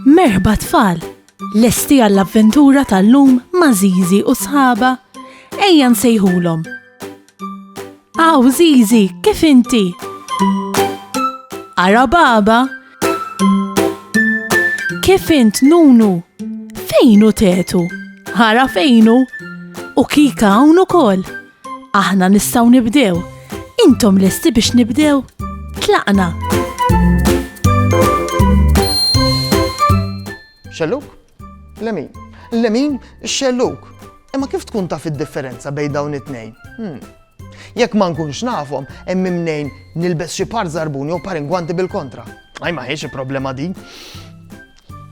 Merħba tfal, lesti għall-avventura tal-lum ma' Żiżi u sħabha, ejja nsejħulhom. Aw Żiżi, kif inti? Ara baba? Kif int Nunu? Fejnu tetu? Ara fejnu? U kika hawn ukoll. Aħna nistgħu nibdew. Intom lesti biex nibdew? Tlaqna. Xellug? Lemin. Lemin, Xellug. Imma kif tkun taf id-differenza bejn dawn it-tnejn? Jekk ma nkunx nafhom, hemm imnejn nilbes xi par żarbuni u par ingwanti bil-kontra. Aj ma ħiex problema din.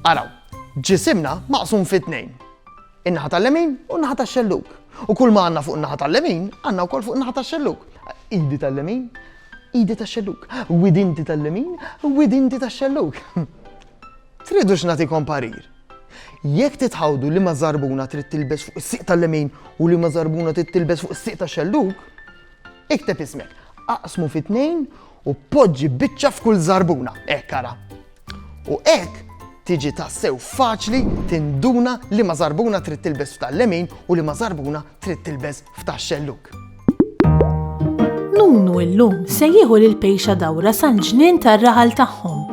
Araw, ġisimna maqsum fit-tnejn. In-naħa tal-Lemin u n-naħa tax-Xellug. U kull ma għandna fuq in-naħa tal-Lemin, għandna wkoll fuq in-naħa tax-Xellug. Idi tal-Lemin, idi tax-Xellug. Widinti tal-Lemin, widinti tax-Xellug. Tridux nagħtikom parir. Jekk titħawdu li ma żarbuna trid tilbes fuq is-siq tal-Lemin u li ma żarbuna trid tilbes fuq is-siq tax-Xellug, ikteb ismek, aqsmu fit-tnejn u poġġi biċċa f'kull żarbuna, hekk ara. U hekk tiġi tassew faċli tinduna li ma żarbuna trid tilbes f'tal-Lemin u li ma żarbuna trid tilbes f'tax-Xellug. Nunu llum se jieħu lil pejxa dawra sal-ġnien tar-raħal tagħhom.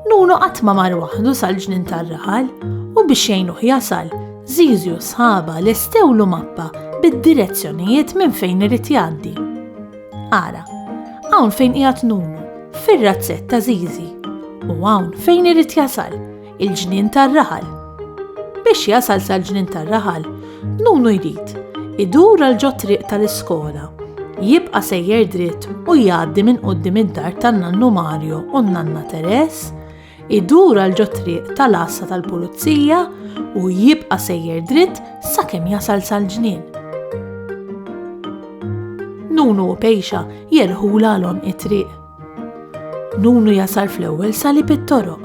Nunu qatt ma mar waħdu sal-ġnien tar-raħal u biex jgħinuh jasal, Żiżi u sħabha lestewlu mappa bid-direzzjonijiet minn fejn irid jgħaddi. Ara, hawn fejn qiegħed Nunu, fir-razzett ta' Żiżi, u hawn fejn irid jasal, il-ġnien tar-raħal. Biex jasal sal-ġnien tar-raħal, Nunu jrid idur għal ġo triq tal-iskola, jibqa' sejjer dritt u jgħaddi minn quddiem id-dar tan-Nannu Mario u n-Nanna Teres, idur għal ġo triq tal-assa tal-pulizija u jibqa' sejjer dritt sakemm jasal sal-ġnien. Nunu u pejxa jerħulhalhom it-triq. Nunu jasal fl-ewwel salib it-toroq.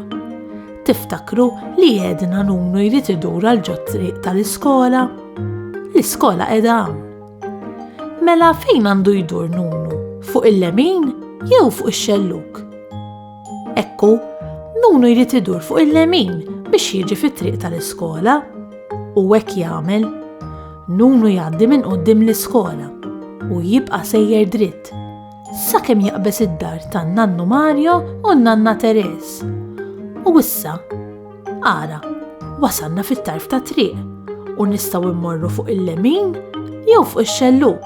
Tiftakru li għedna Nunu jrid idur għal ġo triq tal-iskola? L-iskola qiegħda hawn. Mela fejn għandu jdur Nunu? Fuq il-Lemin jew fuq ix-Xellug? Ekku, Nunu jrid idur fuq il-Lemin biex jiġi fit-triq tal-iskola. U hekk jagħmel. Nunu jgħaddi minn quddiem l-iskola u jibqa' sejjer dritt sakemm jaqbes id-dar tan-Nannu Mario u n-Nanna Teres. U issa, ara, wasalna fit-tarf ta' triq u nistgħu immorru fuq il-Lemin jew fuq ix-Xellug.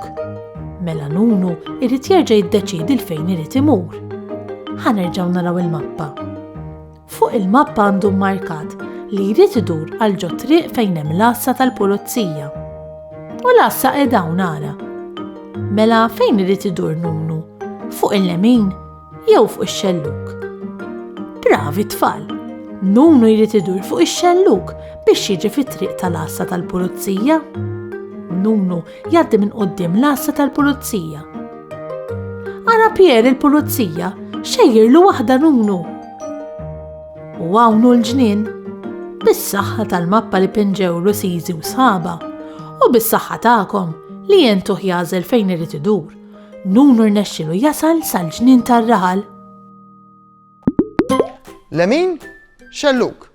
Mela Nunu irid jerġa' jiddeċiedi l-fejn irid imur. Ħanerġgħu naraw il-mappa. Fuq il-mappa għandu mmarkat li jrid idur għal ġo triq fejn hemm l-assa tal-pulizija. U l-assa qiegħda hawn ara. Mela fejn irid idur Nunu? Fuq il-Lemin jew fuq ix-Xellug? Bravi tfal! Nunu jrid idur fuq ix-Xellug biex jiġi fit-triq tal-assa tal-pulizija. Nunu jgħaddi minn quddiem l-assa tal-pulizija. Ara Pier il-pulizija xejjirlu waħda Nunu. U hawn l-ġnien, bis-saħħa tal-mappa li pinġewlu Żiżi u sħabha u bis-saħħa tagħkom li jentuh jażel fejn irid idur, Nunu rnexxielu jasal sal-ġnien tar-raħal. Lemin, Xellug.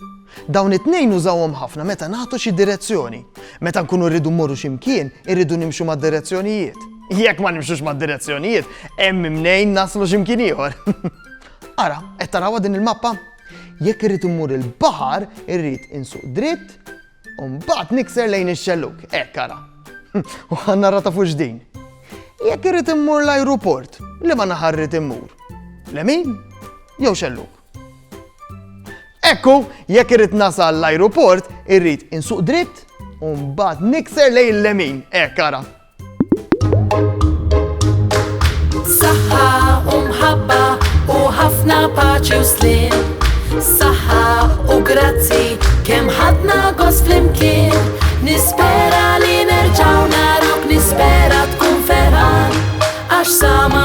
Dawn it-tnejn użawhom ħafna meta nagħtu xi direzzjoni. Meta nkunu rridu mmorru x'imkien, irridu nimxu mad-direzzjonijiet. Jekk ma nimxux mad-direzzjonijiet, hemm imnejn naslu x'imkien ieħor. Ara, qed tarawha din il-mappa? Jekk irrid immur il-baħar, irrid insuq dritt u mbagħad nikser lejn ix-Xellug. Hekk ara. U ħannarrata fuq din. Jekk irrid immur l-ajruport, li ma naħa rrid immur? Lemin jew Xellug? Ekku, jekk irrid nasal l-ajruport, irrid insuq dritt u mbagħad nikser lejn il-Lemin. Hekk ara. Saħħa u mħabba u ħafna paċi u slim. Saħħa u grazzi kemm ħadna gost flimkien. Nispera li nerġgħu narok, nispera tkun ferħan għax sama